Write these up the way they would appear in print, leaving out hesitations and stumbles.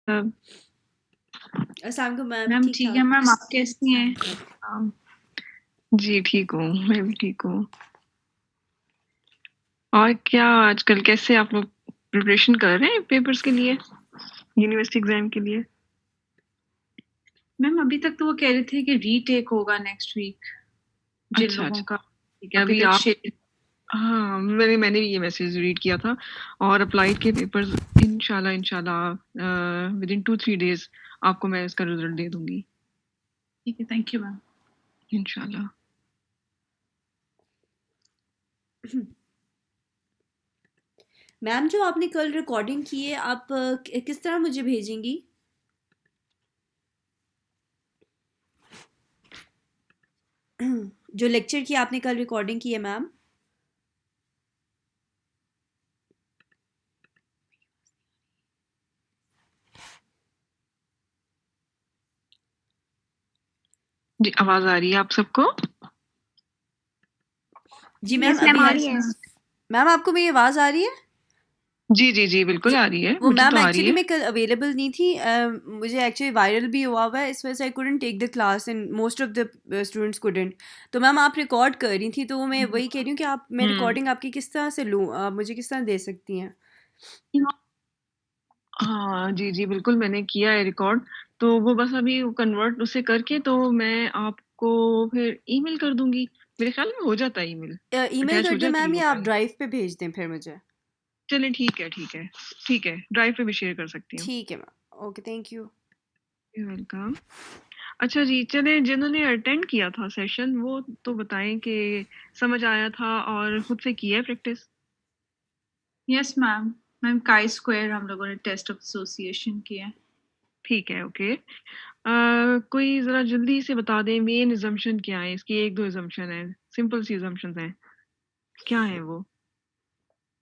अस्सलाम वालेकुम ma'am, ma'am ठीक ठीक है ठाक। मैम, आप कैसी हैं? हाँ, जी ठीक हूँ, मैं भी ठीक हूँ। और क्या आजकल कैसे आप लोग प्रिपरेशन कर रहे हैं पेपर्स के लिए, यूनिवर्सिटी एग्जाम के लिए? मैम अभी तक तो वो कह रहे थे कि रीटेक होगा नेक्स्ट वीक जिन अच्छा लोगों अच्छा, का ठीक है। अभी अभी तक आप शेयर। हाँ, मैंने भी ये मैसेज रीड किया था। और अप्लाइड के पेपर्स इंशाल्लाह इंशाल्लाह विद इन 2-3 डेज आपको मैं इसका रिजल्ट दे दूंगी ठीक है, थैंक यू मैम। इंशाल्लाह। मैम जो आपने कल रिकॉर्डिंग की है, आप किस तरह मुझे भेजेंगी? जो लेक्चर की आपने कल रिकॉर्डिंग की है मैम। जी आवाज आ रही है आप सबको? जी मैम, यस मैम अभी आ रही है। मैम आपको मेरी आवाज़ आ रही है? जी जी जी बिल्कुल जी, आ रही है, वो मुझे तो मैम आ रही एक्चुअली है। मैं कल अवेलेबल नहीं थी। मुझे एक्चुअली वायरल भी हुआ है, इस वजह से I couldn't take the class and most of the students couldn't. तो मैम आप रिकॉर्ड कर रही थी, तो मैं वही कह रही हूँ कि मैं हम्म। रिकॉर्डिंग आपकी किस तरह से लूँ, आप मुझे किस तरह दे सकती हैं? हाँ जी जी बिल्कुल, मैंने किया है रिकॉर्ड। तो वो बस अभी कन्वर्ट उसे करके तो मैं आपको फिर ईमेल कर दूंगी। मेरे ख्याल में हो जाता है, ईमेल ईमेल अटैच कर हो दें जाती है मैम, वो या आप फाइल। ड्राइव पे भेज दें फिर मुझे? चलें ठीक है ठीक है ठीक है, ड्राइव पे भी शेयर कर सकती हूँ। ठीक है ma'am, okay, thank you. Welcome. अच्छा जी, चले जिन्होंने अटेंड किया था सेशन वो तो बताएं कि समझ आया था और खुद से किया है practice. Yes ma'am. Ma'am chi square हम लोगों ने टेस्ट ऑफ एसोसिएशन किया है। ठीक है ओके। कोई जरा जल्दी से बता दें मेन assumption क्या है इसकी? एक दो assumption है, सिंपल सी assumptions हैं, क्या है वो?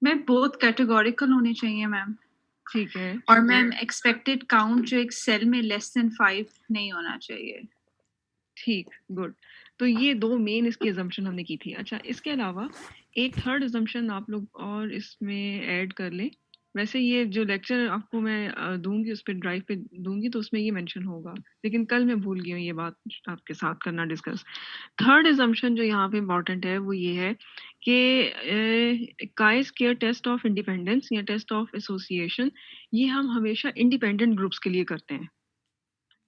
मैम बहुत कैटेगोरिकल होने चाहिए मैम। ठीक है और मैम एक्सपेक्टेड काउंट जो एक सेल में लेस देन 5 नहीं होना चाहिए। ठीक, गुड। तो ये दो मेन इसकी assumption हमने की थी। अच्छा, इसके अलावा एक थर्ड assumption आप लोग और इसमें ऐड कर लें। वैसे ये जो लेक्चर आपको मैं दूंगी उस पर ड्राइव पे दूंगी तो उसमें ये मेंशन होगा, लेकिन कल मैं भूल गई हूँ ये बात आपके साथ करना डिस्कस। थर्ड assumption जो यहाँ पे इम्पोर्टेंट है वो ये है कि chi square test of independence या टेस्ट ऑफ एसोसिएशन ये हम हमेशा इंडिपेंडेंट ग्रुप्स के लिए करते हैं।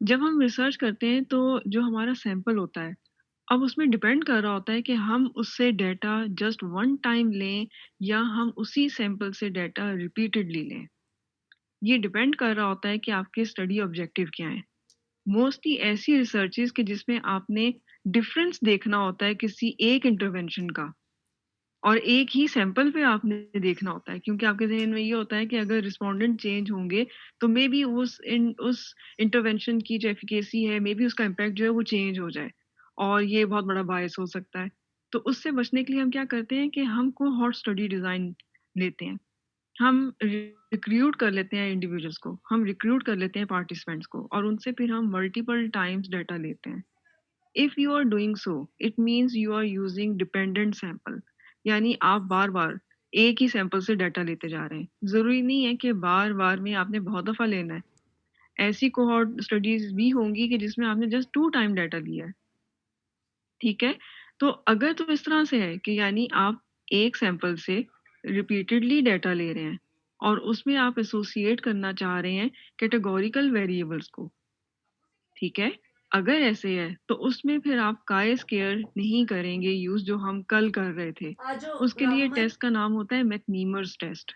जब हम रिसर्च करते हैं तो जो हमारा सैंपल होता है, अब उसमें डिपेंड कर रहा होता है कि हम उससे डेटा जस्ट वन टाइम लें या हम उसी सैंपल से डेटा रिपीटेडली लें। ये डिपेंड कर रहा होता है कि आपके स्टडी ऑब्जेक्टिव क्या है। मोस्टली ऐसी रिसर्चेस कि जिसमें आपने डिफरेंस देखना होता है किसी एक इंटरवेंशन का और एक ही सैंपल पे आपने देखना होता है, क्योंकि आपके ज़हन में ये होता है कि अगर रिस्पोंडेंट चेंज होंगे तो मे बी उस इंटरवेंशन की जो एफिकेसी है, मे बी उसका इम्पैक्ट जो है वो चेंज हो जाए और ये बहुत बड़ा बायस हो सकता है। तो उससे बचने के लिए हम क्या करते हैं कि हम कोहॉर्ट स्टडी डिज़ाइन लेते हैं। हम रिक्रूट कर लेते हैं इंडिविजुअल्स को, हम रिक्रूट कर लेते हैं पार्टिसिपेंट्स को और उनसे फिर हम मल्टीपल टाइम्स डाटा लेते हैं। If you are doing so it means you are using dependent sample, यानी आप बार बार एक ही सैंपल से डाटा लेते जा रहे हैं। जरूरी नहीं है कि बार बार में आपने बहुत दफा लेना है। ऐसी कोहॉर्ट स्टडीज भी होंगी कि जिसमें आपने जस्ट 2 टाइम डाटा लिया है। ठीक है, तो अगर तो इस तरह से है कि यानी आप एक सैंपल से रिपीटेडली डाटा ले रहे हैं और उसमें आप एसोसिएट करना चाह रहे हैं कैटेगोरिकल वेरिएबल्स को, ठीक है, अगर ऐसे है तो उसमें फिर आप काय स्केयर नहीं करेंगे यूज जो हम कल कर रहे थे। आजो उसके लिए मोहम्मद। टेस्ट का नाम होता है मैकनीमर्स टेस्ट।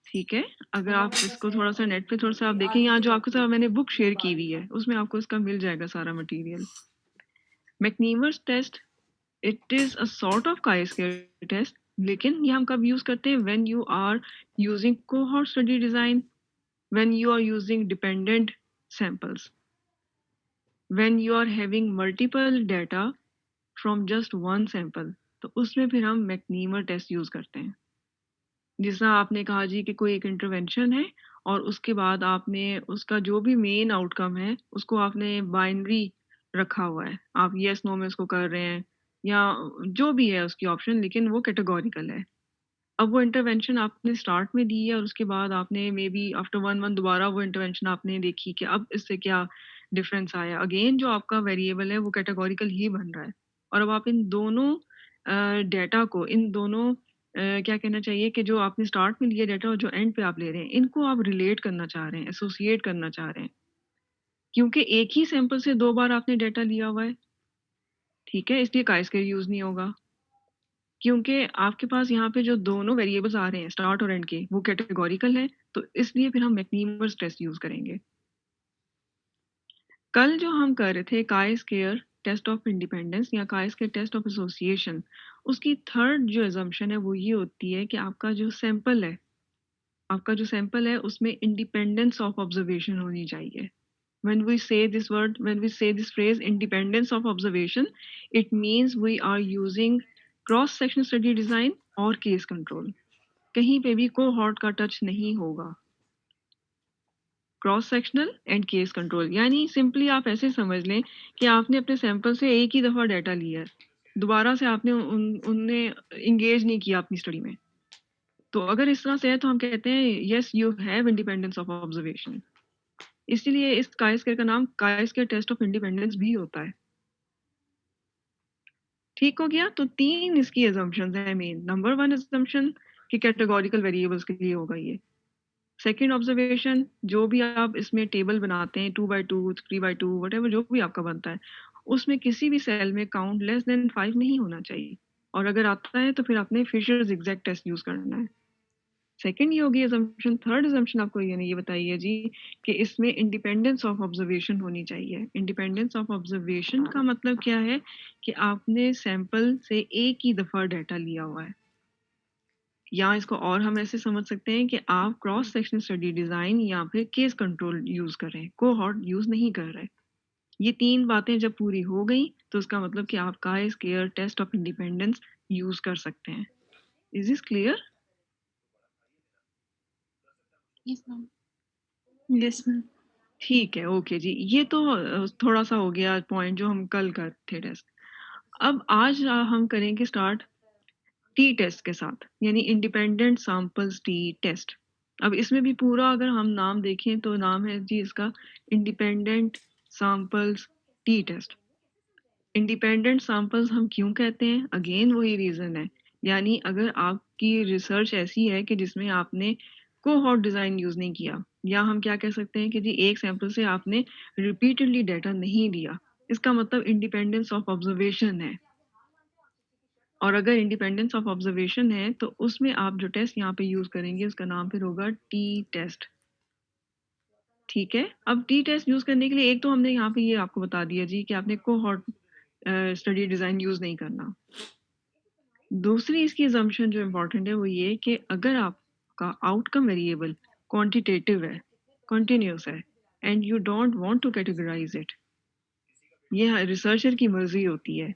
ठीक है, अगर आप इसको थोड़ा सा नेट पे थोड़ा सा आप देखें, यहाँ जो आपके साथ मैंने बुक शेयर की हुई है उसमें आपको इसका मिल जाएगा सारा material. McNemar's test it is a sort of chi square test, लेकिन ये हम कब यूज करते हैं? When you are using cohort study design, when you are using dependent samples, when you are having multiple data from just one sample, तो उसमें फिर हम मैकनीमर टेस्ट यूज करते हैं। जिसमें आपने कहा जी कि कोई एक इंटरवेंशन है और उसके बाद आपने उसका जो भी मेन आउटकम है उसको आपने बाइनरी रखा हुआ है, आप यस नो में उसको कर रहे हैं या जो भी है उसकी ऑप्शन, लेकिन वो कैटेगोरिकल है। अब वो इंटरवेंशन आपने स्टार्ट में दी है और उसके बाद आपने मे बी आफ्टर 1 मंथ दोबारा वो इंटरवेंशन आपने देखी कि अब इससे क्या डिफरेंस आया। अगेन जो आपका वेरिएबल है वो कैटेगोरिकल ही बन रहा है और अब आप इन दोनों डेटा को, इन दोनों क्या कहना चाहिए कि जो आपने स्टार्ट में लिया डेटा और जो एंड पे आप ले रहे हैं, इनको आप रिलेट करना चाह रहे हैं, एसोसिएट करना चाह रहे हैं, क्योंकि एक ही सैंपल से 2 बार आपने डेटा लिया हुआ है, ठीक है? इसलिए chi-square यूज़ नहीं होगा। क्योंकि आपके पास यहाँ पे जो दोनों वेरिएबल्स आ रहे हैं स्टार्ट और एंड के, वो कैटेगोरिकल हैं, तो इसलिए फिर हम मैक्नीमर्स टेस्ट यूज़ करेंगे। कल जो हम कर रहे थे chi-square टेस्ट ऑफ इंडिपेंडेंस या chi-square टेस्ट ऑफ एसोसिएशन, उसकी थर्ड जो assumption है वो ये होती है कि आपका जो सैंपल है उसमें इंडिपेंडेंस ऑफ ऑब्जर्वेशन होनी चाहिए। When we say this word, when we say this phrase independence of observation, it means we are using cross section study design और case control. कहीं पे भी cohort का टच नहीं होगा। Cross sectional and case control, यानी simply आप ऐसे समझ लें कि आपने अपने सैंपल से एक ही दफ़ा डाटा लिया है, दोबारा से आपने उनने इंगेज नहीं किया अपनी स्टडी में। तो अगर इस तरह से है तो हम कहते हैं yes you have independence of observation. इसीलिए इस chi-square का नाम chi-square टेस्ट ऑफ इंडिपेंडेंस भी होता है। ठीक हो गया? तो 3 इसकी assumptions हैं मेन। नंबर 1 assumption कि कैटेगोरिकल वेरिएबल्स के लिए होगा ये। सेकंड ऑब्जर्वेशन, जो भी आप इसमें टेबल बनाते हैं 2 बाय 2, 3 बाय 2, व्हाटएवर जो भी आपका बनता है, उसमें किसी भी सेल में काउंट लेस देन 5 नहीं होना चाहिए, और अगर आता है तो फिर आपने फिशर्स एग्जैक्ट टेस्ट यूज करना है। सेकंड ये होगी assumption। थर्ड assumption आपको ये बताई है जी कि इसमें इंडिपेंडेंस ऑफ ऑब्जर्वेशन होनी चाहिए। इंडिपेंडेंस ऑफ ऑब्जर्वेशन का मतलब क्या है कि आपने सैंपल से एक ही दफ़ा डाटा लिया हुआ है, या इसको और हम ऐसे समझ सकते हैं कि आप क्रॉस सेक्शन स्टडी डिजाइन या फिर केस कंट्रोल यूज कर रहे हैं, कोहॉर्ट यूज नहीं कर रहे। ये 3 बातें जब पूरी हो गई तो इसका मतलब कि आप chi-square test of independence use कर सकते हैं। Is this clear? Yes, ma'am. Yes, ma'am. ठीक है, ओके जी। ये तो थोड़ा सा हो गया पॉइंट जो हम कल करते थे टेस्ट। अब आज हम करेंगे स्टार्ट टी टेस्ट के साथ, यानी इंडिपेंडेंट सैंपल्स टी टेस्ट। अब इसमें भी पूरा अगर हम नाम देखें तो नाम है जी इसका independent samples t test. Independent samples हम क्यों कहते हैं? अगेन वही रीजन है, यानी अगर आपकी रिसर्च ऐसी है कि जिसमें आपने कोहॉर्ट डिजाइन यूज नहीं किया, या हम क्या कह सकते हैं कि जी एक सैंपल से आपने रिपीटेडली डाटा नहीं लिया, इसका मतलब इंडिपेंडेंस ऑफ ऑब्जर्वेशन है। और अगर इंडिपेंडेंस ऑफ ऑब्जर्वेशन है तो उसमें आप जो टेस्ट यहाँ पे यूज करेंगे उसका नाम फिर होगा टी टेस्ट। ठीक है, अब टी टेस्ट यूज करने के लिए एक तो हमने यहाँ पे ये आपको बता दिया जी कि आपने कोहॉर्ट स्टडी डिजाइन यूज नहीं करना। दूसरी इसकी assumption जो इम्पोर्टेंट है वो ये कि अगर आपका आउटकम वेरिएबल क्वांटिटेटिव है, कंटिन्यूस है, and you don't want to categorise it, ये रिसर्चर की मर्जी होती है।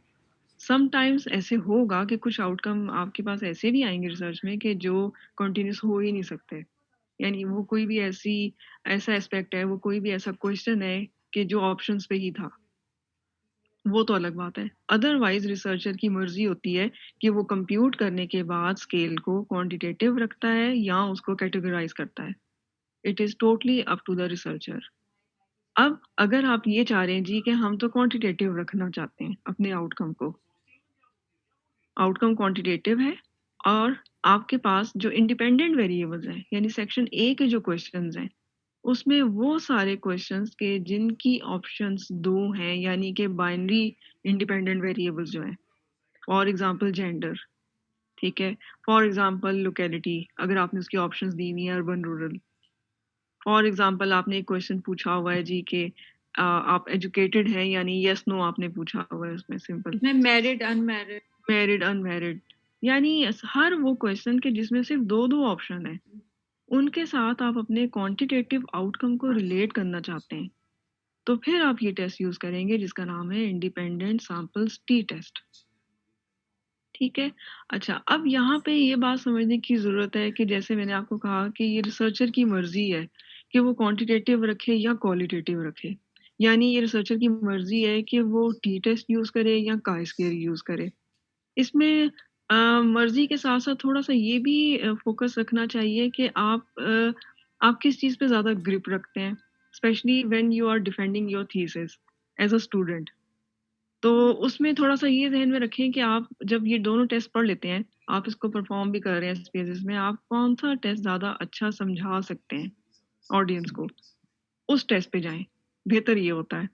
समटाइम्स ऐसे होगा कि कुछ आउटकम आपके पास ऐसे भी आएंगे रिसर्च में कि जो कंटिन्यूस हो ही नहीं सकते, यानी वो कोई भी ऐसा एस्पेक्ट है, वो कोई भी ऐसा क्वेश्चन है कि जो ऑप्शंस पे ही था, वो तो अलग बात है। अदरवाइज रिसर्चर की मर्जी होती है कि वो कंप्यूट करने के बाद स्केल को क्वांटिटेटिव रखता है या उसको कैटेगराइज करता है। It is totally up to the researcher. अब अगर आप ये चाह रहे हैं जी कि हम तो क्वांटिटेटिव रखना चाहते हैं अपने आउटकम को, आउटकम क्वांटिटेटिव है, और आपके पास जो इंडिपेंडेंट वेरिएबल्स हैं यानी सेक्शन ए के जो क्वेश्चंस हैं उसमें वो सारे क्वेश्चंस के जिनकी ऑप्शंस 2 हैं, यानी कि बाइनरी इंडिपेंडेंट वेरिएबल्स जो हैं, फॉर एग्जांपल जेंडर, ठीक है, फॉर एग्जांपल लोकेलिटी अगर आपने उसकी ऑप्शंस दी हुई हैं अर्बन रूरल, फॉर एग्जांपल आपने एक क्वेश्चन पूछा हुआ है जी कि आप एजुकेटेड हैं, यानी यस नो आपने पूछा हुआ है उसमें सिंपल, मैं मैरिड अनमैरिड, मैरिड अनमैरिड, यानी हर वो क्वेश्चन के जिसमें सिर्फ 2 ऑप्शन है उनके साथ आप अपने क्वांटिटेटिव आउटकम को रिलेट करना चाहते हैं, तो फिर आप ये टेस्ट यूज करेंगे जिसका नाम है इंडिपेंडेंट सैंपल्स टी टेस्ट। ठीक है, अच्छा अब यहाँ पे ये बात समझने की जरूरत है कि जैसे मैंने आपको कहा कि ये रिसर्चर की मर्जी है कि वो क्वांटिटेटिव रखे या क्वालिटेटिव रखे, यानी ये रिसर्चर की मर्जी है कि वो टी टेस्ट यूज करे या chi-square यूज करे। इसमें मर्जी के साथ साथ थोड़ा सा ये भी फोकस रखना चाहिए कि आप किस चीज़ पे ज़्यादा ग्रिप रखते हैं, specially when you are defending your thesis as a student. तो उसमें थोड़ा सा ये ध्यान में रखें कि आप जब ये दोनों टेस्ट पढ़ लेते हैं, आप इसको परफॉर्म भी कर रहे हैं स्पेसेस में, आप कौन सा टेस्ट ज़्यादा अच्छा समझा सकते हैं ऑडियंस को, उस टेस्ट पे जाएं, बेहतर ये होता है।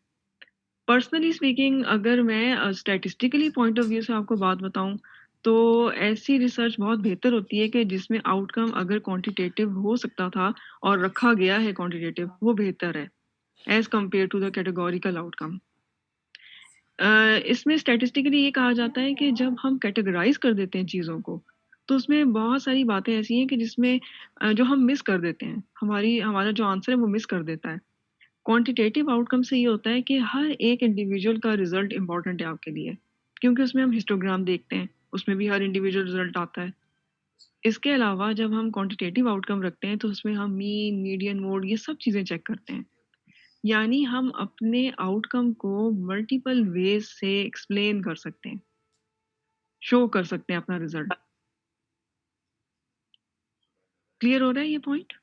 पर्सनली स्पीकिंग, अगर मैं स्टैटिस्टिकली पॉइंट ऑफ व्यू से आपको बात बताऊं, तो ऐसी रिसर्च बहुत बेहतर होती है कि जिसमें आउटकम अगर क्वांटिटेटिव हो सकता था और रखा गया है क्वांटिटेटिव, वो बेहतर है as compare to the categorical outcome. इसमें स्टैटिस्टिकली ये कहा जाता है कि जब हम कैटेगराइज कर देते हैं चीज़ों को, तो उसमें बहुत सारी बातें ऐसी हैं कि जिसमें जो हम मिस कर देते हैं, हमारा जो आंसर है वो मिस कर देता है। क्वांटिटेटिव आउटकम से ये होता है कि हर एक इंडिविजुअल का रिजल्ट इंपॉर्टेंट है आपके लिए, क्योंकि उसमें हम हिस्टोग्राम देखते हैं, उसमें भी हर इंडिविजुअल रिजल्ट आता है। इसके अलावा जब हम क्वांटिटेटिव आउटकम रखते हैं, तो उसमें हम मीन, मीडियन, मोड, ये सब चीज़ें चेक करते हैं। यानी हम अपने आउटकम को मल्टीपल वेज से एक्सप्लेन कर सकते हैं, शो कर सकते हैं अपना रिजल्ट। क्लियर हो रहा है ये point?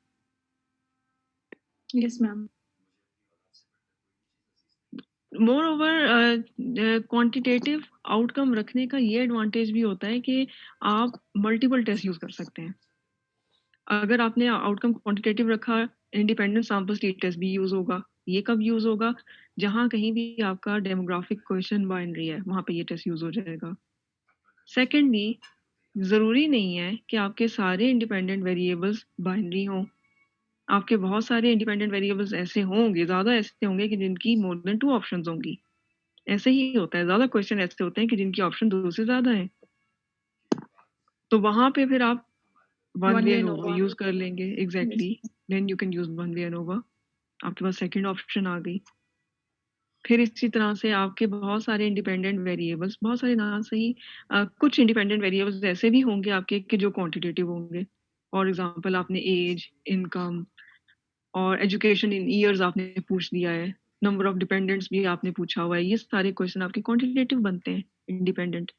Yes, ma'am. More over quantitative outcome रखने का ये एडवांटेज भी होता है कि आप मल्टीपल टेस्ट यूज कर सकते हैं। अगर आपने आउटकम क्वांटिटेटिव रखा, इंडिपेंडेंट सैंपल स्टेट टेस्ट भी यूज होगा। ये कब यूज होगा? जहां कहीं भी आपका डेमोग्राफिक क्वेश्चन बाइनरी है, वहां पे ये टेस्ट यूज हो जाएगा। सेकेंडली, जरूरी नहीं है कि आपके सारे इंडिपेंडेंट वेरिएबल्स बाइनरी हों। आपके बहुत सारे इंडिपेंडेंट वेरिएबल्स ऐसे होंगे, ज्यादा ऐसे होंगे कि जिनकी मोर देन 2 ऑप्शंस होंगी। ऐसे ही होता है, ज्यादा क्वेश्चन ऐसे होते हैं कि जिनकी ऑप्शन 2 से ज्यादा है। तो वहां पे फिर आप one One way way ANOVA ANOVA. Use कर लेंगे। Yes. Exactly, then you can use one way ANOVA. आपके पास सेकंड ऑप्शन आ गई। फिर इसी तरह से आपके बहुत सारे इंडिपेंडेंट वेरिएबल्स, बहुत सारे ना सही, कुछ इंडिपेंडेंट वेरिएबल्स ऐसे भी होंगे आपके कि जो क्वांटिटेटिव होंगे। फॉर एग्जांपल, आपने एज, इनकम और एजुकेशन इन ईयर्स आपने पूछ दिया है, नंबर ऑफ डिपेंडेंट्स भी आपने पूछा हुआ है। ये सारे क्वेश्चन आपके क्वांटिटेटिव बनते हैं, इंडिपेंडेंट।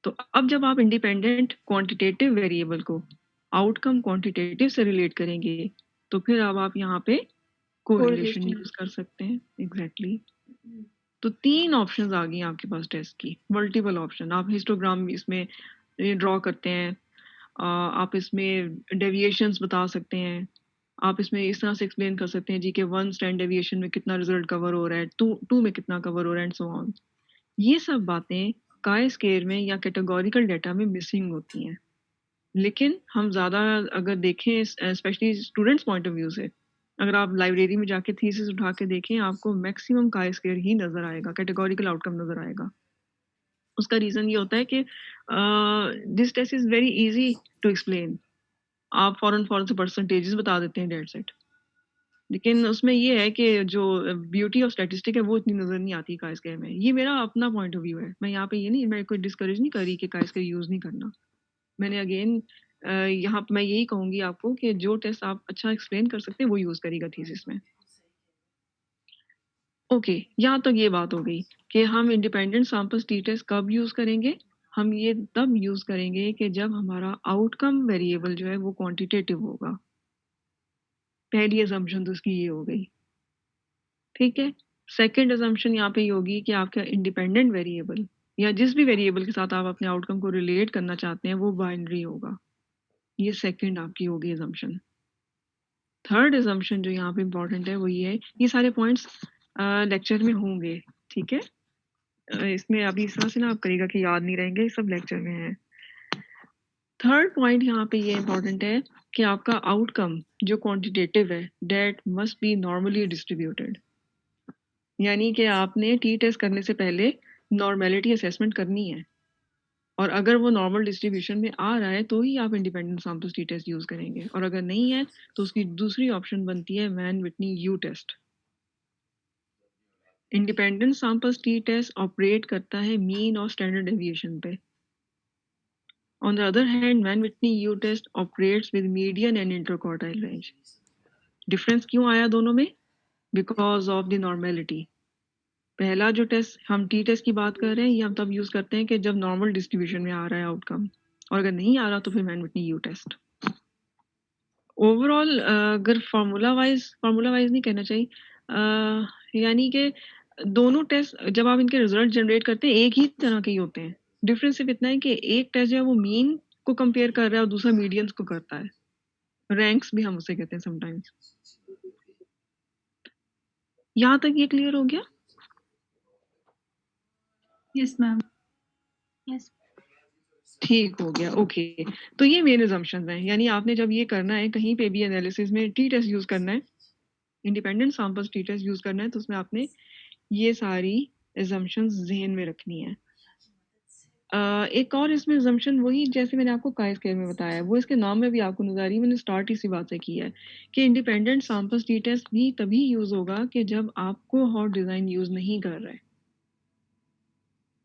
तो अब जब आप इंडिपेंडेंट क्वांटिटेटिव वेरिएबल को आउटकम क्वांटिटेटिव से रिलेट करेंगे, तो फिर अब आप यहाँ पे कोरिलेशन Correlation. यूज कर सकते हैं। एग्जैक्टली। तो 3 ऑप्शंस आ गई आपके पास टेस्ट की, मल्टीपल ऑप्शन। आप हिस्टोग्राम इसमें ड्रॉ करते हैं, आप इसमें डेविएशंस बता सकते हैं, आप इसमें इस तरह से एक्सप्लेन कर सकते हैं जी कि 1 स्टैंड डेविएशन में कितना रिजल्ट कवर हो रहा है, 2 में कितना कवर हो रहा है, एंड सो ऑन। ये सब बातें काय स्केयर में या कैटेगोरिकल डाटा में मिसिंग होती हैं। लेकिन हम ज़्यादा अगर देखें, specially students point of view से, अगर आप लाइब्रेरी में जाके थीसिस उठा के देखें, आपको मैक्सिमम काय स्केयर ही नज़र आएगा, कैटेगोरिकल आउटकम नज़र आएगा। उसका रीज़न ये होता है कि this test is very easy to explain. आप फौरन से परसेंटेजेस बता देते हैं, डेट सेट। लेकिन उसमें ये है कि जो ब्यूटी ऑफ स्टैटिस्टिक है वो इतनी नज़र नहीं आती काय स्केयर में। ये मेरा अपना पॉइंट ऑफ व्यू है। मैं यहाँ पे ये नहीं, मैं कोई डिस्करेज नहीं कर रही कि काय स्केयर यूज़ नहीं करना। मैंने अगेन यहाँ पे मैं यही कहूंगी आपको कि जो टेस्ट आप अच्छा एक्सप्लेन कर सकते हैं वो यूज करेगा थीसिस में। ओके, यहाँ तक ये बात हो गई कि हम इंडिपेंडेंट सैंपल टी टेस्ट कब यूज करेंगे। हम ये तब यूज करेंगे कि जब हमारा आउटकम वेरिएबल जो है वो क्वांटिटेटिव होगा। पहली असम्पशन तो उसकी ये हो गई, ठीक है। सेकेंड असम्पशन यहाँ पे ये होगी कि आपका इंडिपेंडेंट वेरिएबल या जिस भी वेरिएबल के साथ आप अपने आउटकम को रिलेट करना चाहते हैं वो बाइनरी होगा। ये सेकेंड आपकी होगी असम्पशन। थर्ड असम्पशन जो यहाँ पे इम्पोर्टेंट है वो ये है, ये सारे पॉइंट्स लेक्चर में होंगे, ठीक है। इसमें अभी इस तरह से ना आप करेगा कि याद नहीं रहेंगे, सब लेक्चर में है। थर्ड पॉइंट यहाँ पे ये इम्पोर्टेंट है कि आपका आउटकम जो क्वांटिटेटिव है, that must be normally distributed. यानी कि आपने टी टेस्ट करने से पहले नॉर्मेलिटी असेसमेंट करनी है, और अगर वो नॉर्मल डिस्ट्रीब्यूशन में आ रहा है तो ही आप independent sample t test use करेंगे, और अगर नहीं है तो उसकी दूसरी ऑप्शन बनती है Mann Whitney U test. Independent sample t test operate करता है मीन और स्टैंडर्ड डेविएशन पे। On the other hand, Mann Whitney U test operates with median and interquartile range. Difference क्यों आया दोनों में? Because of the normality. पहला जो टेस्ट हम टी टेस्ट की बात कर रहे हैं, ये हम तब यूज़ करते हैं कि जब नॉर्मल डिस्ट्रीब्यूशन में आ रहा है आउटकम, और अगर नहीं आ रहा तो फिर Mann Whitney U test. Overall अगर फार्मूला वाइज नहीं कहना चाहिए, यानी कि दोनों टेस्ट जब आप इनके रिजल्ट जनरेट करते हैं एक ही तरह के ही होते हैं। डिफरेंस सिर्फ इतना है कि एक टेस्ट जो है वो मीन को कंपेयर कर रहा है और दूसरा मीडियंस को करता है। रैंक्स भी हम उसे कहते हैं समटाइम्स। यहाँ तक ये क्लियर हो गया? Yes ma'am. यस ठीक हो गया, ओके। तो ये मेन assumptions हैं, यानी आपने जब ये करना है कहीं पे भी एनालिसिस में टी टेस्ट यूज करना है, independent samples t test use करना है, तो उसमें आपने ये सारी assumptions जहन में रखनी है। एक और इसमें assumption वही जैसे मैंने आपको काई स्क्वायर में बताया है, वो इसके नाम में भी आपको नजर आ रही है, मैंने स्टार्ट इसी बात से की है कि इंडिपेंडेंट सैंपल्स टी टेस्ट भी तभी यूज होगा कि जब आप कोहॉर्ट डिजाइन यूज नहीं कर रहे।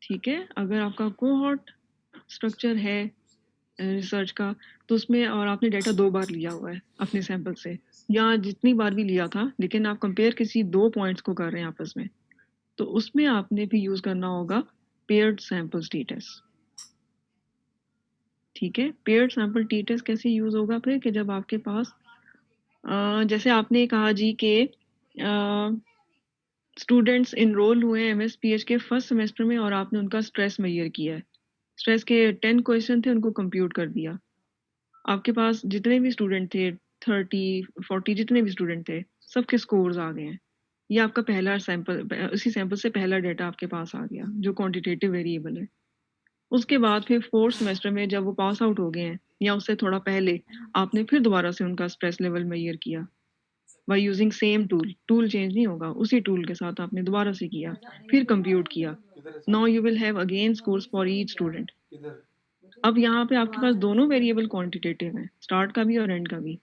ठीक है, अगर आपका कोहॉर्ट स्ट्रक्चर है रिसर्च का, तो उसमें और आपने डाटा 2 बार लिया हुआ है अपने सैंपल से, या जितनी बार भी लिया था, लेकिन आप कंपेयर किसी 2 पॉइंट्स को कर रहे हैं आपस में, तो उसमें आपने भी यूज करना होगा पेयर्ड सैंपल्स टी टेस्ट। ठीक है, पेयर्ड सैंपल टी टेस्ट कैसे यूज होगा फिर कि जब आपके पास जैसे आपने कहा जी कि स्टूडेंट्स इनरोल हुए हैं एमएसपीएच के फर्स्ट सेमेस्टर में और आपने उनका स्ट्रेस मेजर किया है, स्ट्रेस के 10 क्वेश्चन थे, उनको कंप्यूट कर दिया। आपके पास जितने भी स्टूडेंट थे 30-40 जितने भी स्टूडेंट थे, सबके स्कोर्स आ गए हैं। ये आपका पहला सैंपल, उसी सैंपल से पहला डाटा आपके पास आ गया जो क्वांटिटेटिव वेरिएबल है। उसके बाद फिर 4th सेमेस्टर में जब वो पास आउट हो गए हैं या उससे थोड़ा पहले, आपने फिर दोबारा से उनका स्ट्रेस लेवल मेजर किया by using same tool change नहीं होगा, उसी टूल के साथ आपने दोबारा से किया, फिर कंप्यूट किया। Now you will have again scores for each student. अब यहाँ पे आपके पास दोनों वेरिएबल क्वांटिटेटिव हैं, स्टार्ट का भी और एंड का भी,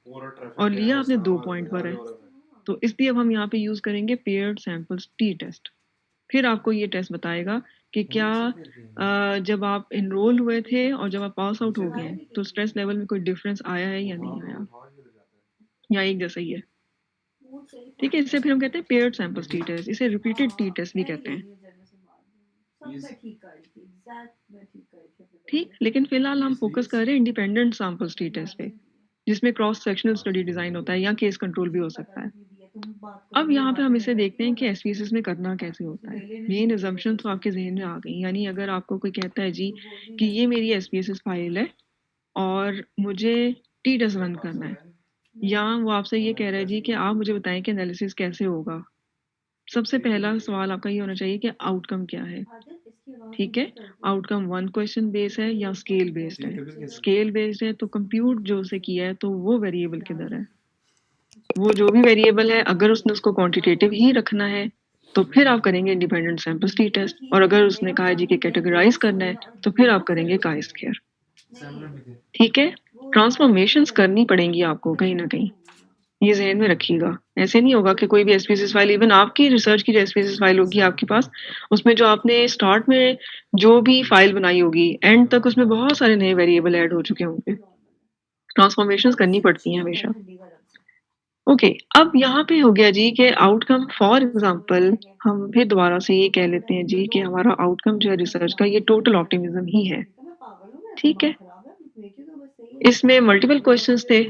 और लिया आपने 2 पॉइंट पर है, तो इसलिए अब हम यहाँ पे यूज करेंगे पेयर्ड सैंपल्स टी टेस्ट। फिर आपको ये टेस्ट बताएगा कि क्या जब आप इनरोल हुए थे और जब आप पास आउट हो गए हैं तो स्ट्रेस लेवल में कोई डिफरेंस आया है या नहीं आया, या एक जैसा ही है। ठीक है, इससे फिर हम कहते हैं पेयर्ड सैंपल्स टी टेस्ट, इसे रिपीटेड टी टेस्ट भी कहते हैं। ठीक, लेकिन फिलहाल हम फोकस कर रहे हैं इंडिपेंडेंट सैंपल्स टी टेस्ट पे, जिसमें क्रॉस सेक्शनल स्टडी डिजाइन होता है या केस कंट्रोल भी हो सकता है। अब यहाँ पे हम इसे देखते हैं कि एसपीएसएस में करना कैसे होता है। मेन assumption तो आपके जहन में आ गई, यानी अगर आपको कोई कहता है जी कि ये मेरी एसपीएसएस फाइल है और मुझे टी टेस्ट रन करना है, या वो आपसे ये कह रहा है जी कि आप मुझे बताएं कि एनालिसिस कैसे होगा, सबसे पहला सवाल आपका ये होना चाहिए कि आउटकम क्या है। ठीक है, आउटकम 1 क्वेश्चन बेस्ड है या स्केल बेस्ड है। स्केल बेस्ड है तो कंप्यूट जो उसे किया है तो वो वेरिएबल किधर है, वो जो भी वेरिएबल है अगर उसने उसको क्वांटिटेटिव ही रखना है तो फिर आप करेंगे इंडिपेंडेंट सैंपल्स टी टेस्ट, और अगर उसने कहा है जी कि कैटेगराइज करना है तो फिर आप करेंगे काई स्क्वायर। ठीक है, ट्रांसफॉर्मेशंस करनी पड़ेंगी आपको कहीं ना कहीं, ये जहन में रखिएगा। ऐसे नहीं होगा कि कोई भी एसपीएसएस फाइल, इवन आपकी रिसर्च की जो एसपीएसएस फाइल होगी आपके पास, उसमें जो आपने स्टार्ट में जो भी फाइल बनाई होगी एंड तक उसमें बहुत सारे नए वेरिएबल ऐड हो चुके होंगे। ट्रांसफॉर्मेशंस करनी पड़ती हैं हमेशा। ओके, अब यहाँ पे हो गया जी कि आउटकम, फॉर एग्जांपल हम फिर दोबारा से ये कह लेते हैं जी कि हमारा आउटकम जो है रिसर्च का ये टोटल ऑप्टिमिज्म ही है। ठीक है, इसमें मल्टीपल क्वेश्चंस थे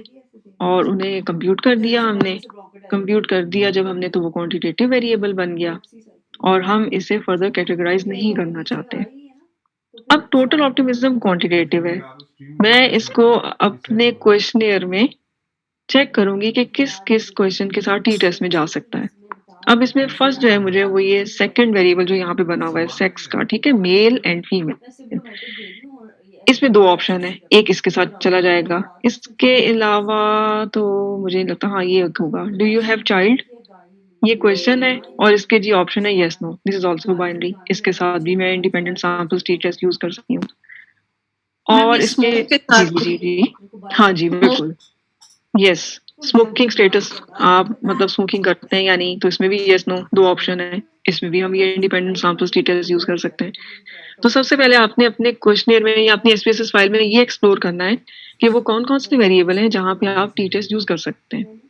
और उन्हें कंप्यूट कर दिया हमने। कंप्यूट कर दिया जब हमने तो वो क्वांटिटेटिव वेरिएबल बन गया और हम इसे फर्दर कैटेगराइज नहीं करना चाहते। अब टोटल ऑप्टिमिज्म क्वांटिटेटिव है, मैं इसको अपने क्वेश्चनियर में चेक करूंगी कि किस किस क्वेश्चन के साथ टी टेस्ट में जा सकता है। अब इसमें फर्स्ट जो है मुझे वो ये सेकंड वेरिएबल जो यहाँ पे बना हुआ है सेक्स का, ठीक है, मेल एंड फीमेल, इसमें 2 ऑप्शन है, एक इसके साथ चला जाएगा, इसके अलावा तो मुझे नहीं लगता, हाँ ये होगा, डू यू हैव चाइल्ड, ये क्वेश्चन है और इसके जी ऑप्शन है yes no, this is also binary, इसके साथ भी मैं independent samples t test use कर सकती हूँ। और इसमें जी जी हाँ जी बिल्कुल, यस, स्मोकिंग स्टेटस, आप मतलब स्मोकिंग करते हैं या नहीं, तो इसमें भी यस नो 2 ऑप्शन है, इसमें भी हम ये इंडिपेंडेंट सैंपल्स डिटेल्स यूज कर सकते हैं। तो सबसे पहले आपने अपने क्वेश्चनियर में या अपनी एसपीएसएस फाइल में ये एक्सप्लोर करना है कि वो कौन कौन से वेरिएबल हैं जहाँ पे आप टी टेस्ट यूज कर सकते हैं।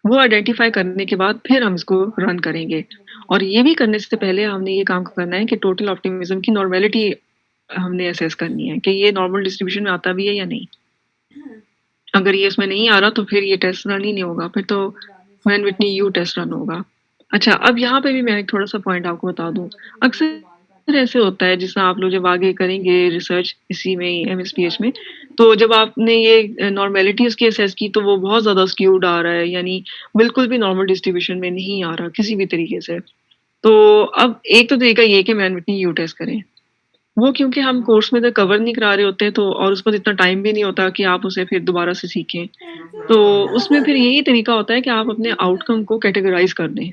वो आइडेंटिफाई करने के बाद फिर हम इसको रन करेंगे और ये भी करने से पहले हमने ये काम करना है कि टोटल ऑप्टिमिज्म की नॉर्मेलिटी हमने असेस करनी है कि ये नॉर्मल डिस्ट्रीब्यूशन में आता भी है या नहीं। अगर ये इसमें नहीं आ रहा तो फिर ये टेस्ट रन ही नहीं होगा, फिर तो Mann Whitney U test run होगा। अच्छा, अब यहाँ पे भी मैं एक थोड़ा सा पॉइंट आपको बता दूं, अक्सर ऐसे होता है जिससे आप लोग जब आगे करेंगे रिसर्च इसी में MSPH में, तो जब आपने ये नॉर्मेलिटी उसकी असेस की तो वो बहुत ज़्यादा स्क्यूड आ रहा है, यानी बिल्कुल भी नॉर्मल डिस्ट्रीब्यूशन में नहीं आ रहा किसी भी तरीके से। तो अब एक तो तरीका ये कि वैन विटनी यू टेस्ट करें, वो क्योंकि हम कोर्स में तो कवर नहीं करा रहे होते तो, और उस पर इतना टाइम भी नहीं होता कि आप उसे फिर दोबारा से सीखें, तो उसमें फिर यही तरीका होता है कि आप अपने आउटकम को कैटेगराइज कर दें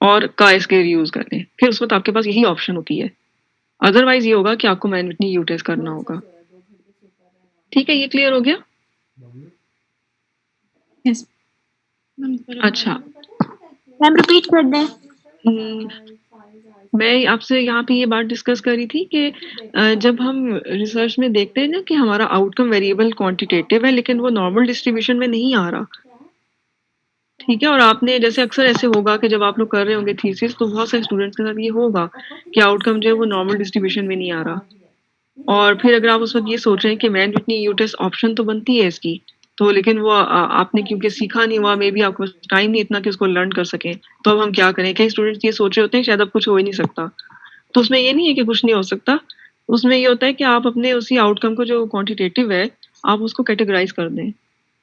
और काय स्क्वायर यूज कर लें, फिर उस वक्त आपके पास यही ऑप्शन होती है। अदरवाइज ये होगा कि आपको मैन विटनी यू टेस्ट करना होगा। ठीक है, ये क्लियर हो गया? यस अच्छा, मैम रिपीट कर दें। मैं आपसे यहाँ पे ये बात डिस्कस करी थी कि जब हम रिसर्च में देखते हैं ना कि हमारा आउटकम वेरिएबल क्वांटिटेटिव है लेकिन वो नॉर्मल डिस्ट्रीब्यूशन में नहीं आ रहा, ठीक है, और आपने जैसे अक्सर ऐसे होगा कि जब आप लोग कर रहे होंगे थीसिस तो बहुत सारे स्टूडेंट्स के साथ ये होगा कि आउटकम जो है वो नॉर्मल डिस्ट्रीब्यूशन में नहीं आ रहा, और फिर अगर आप उस वक्त ये सोच रहे हैं कि Mann Whitney U test option तो बनती है इसकी, तो लेकिन वो आपने क्योंकि सीखा नहीं हुआ, मे बी आपको टाइम नहीं इतना कि उसको लर्न कर सकें, तो अब हम क्या करें? कई स्टूडेंट्स ये सोच रहे होते हैं शायद अब कुछ हो ही नहीं सकता, तो उसमें ये नहीं है कि कुछ नहीं हो सकता, उसमें ये होता है कि आप अपने उसी आउटकम को जो क्वांटिटेटिव है आप उसको कैटेगराइज कर दें,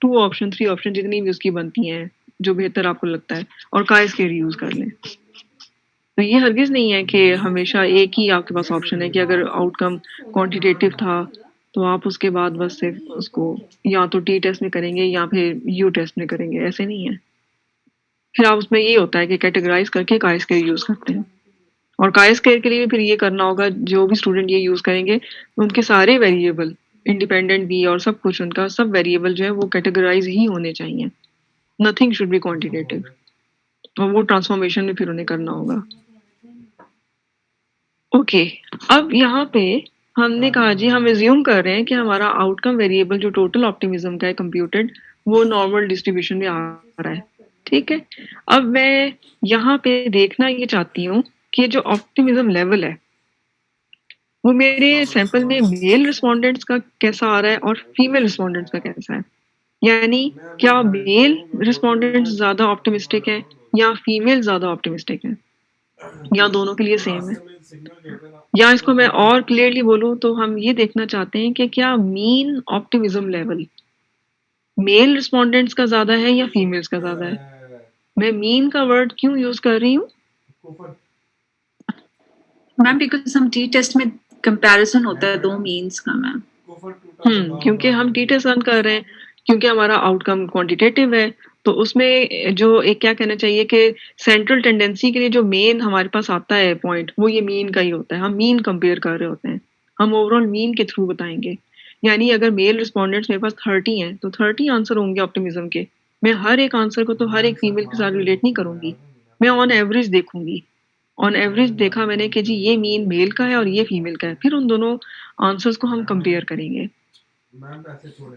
2 ऑप्शन 3 ऑप्शन जितनी भी उसकी बनती हैं जो बेहतर आपको लगता है, और काय स्क्वायर यूज कर लें। तो ये हरगिज नहीं है कि हमेशा एक ही आपके पास ऑप्शन है कि अगर आउटकम क्वांटिटेटिव था तो आप उसके बाद बस सिर्फ उसको या तो टी टेस्ट में करेंगे या फिर यू टेस्ट में करेंगे, ऐसे नहीं है। फिर आप उसमें ये होता है कि कैटेगराइज करके काय स्क्वायर यूज करते हैं, और काय स्क्वायर के लिए भी फिर ये करना होगा, जो भी स्टूडेंट ये यूज करेंगे उनके सारे वेरिएबल इंडिपेंडेंट भी और सब कुछ, उनका सब वेरिएबल जो है वो कैटेगराइज ही होने चाहिए, नथिंग शुड बी क्वांटिटेटिव, और वो ट्रांसफॉर्मेशन में फिर उन्हें करना होगा। ओके, अब यहाँ पे हमने कहा जी हम एज्यूम कर रहे हैं कि हमारा आउटकम वेरिएबल जो टोटल ऑप्टिमिज्म का है कंप्यूटेड, वो नॉर्मल डिस्ट्रीब्यूशन में आ रहा है, ठीक है। अब मैं यहाँ पे देखना ये चाहती हूँ कि जो ऑप्टिमिज्म लेवल है वो मेरे सैंपल में मेल रिस्पोंडेंट्स का कैसा आ रहा है और फीमेल रिस्पोंडेंट्स का कैसा है, यानी क्या मेल रिस्पोंडेंट्स ज्यादा ऑप्टिमिस्टिक है या फीमेल ज्यादा ऑप्टिमिस्टिक है, या दोनों के लिए सेम है, या इसको मैं और क्लियरली बोलूं तो हम ये देखना चाहते हैं कि क्या mean optimism level male respondents का ज्यादा है या फीमेल्स का ज्यादा है। मैं मीन का वर्ड क्यों यूज कर रही हूँ? मैम बिकॉज हम टी टेस्ट में कंपैरिजन होता है दो मीन्स का मैम। क्योंकि हम टी टेस्ट रन कर रहे हैं, क्योंकि हमारा आउटकम क्वांटिटेटिव है, तो उसमें जो एक क्या कहना चाहिए कि सेंट्रल टेंडेंसी के लिए जो मेन हमारे पास आता है पॉइंट, वो ये मीन का ही होता है। हम मीन कंपेयर कर रहे होते हैं, हम ओवरऑल मीन के थ्रू बताएंगे। यानी अगर मेल रिस्पोंडेंट्स मेरे पास 30 हैं तो 30 आंसर होंगे ऑप्टिमिज्म के। मैं हर एक आंसर को तो हर एक फीमेल के साथ रिलेट नहीं करूंगी, मैं ऑन एवरेज देखूंगी। ऑन एवरेज देखा मैंने कि जी ये मीन मेल का है और ये फीमेल का है, फिर उन दोनों आंसर्स को हम कंपेयर करेंगे।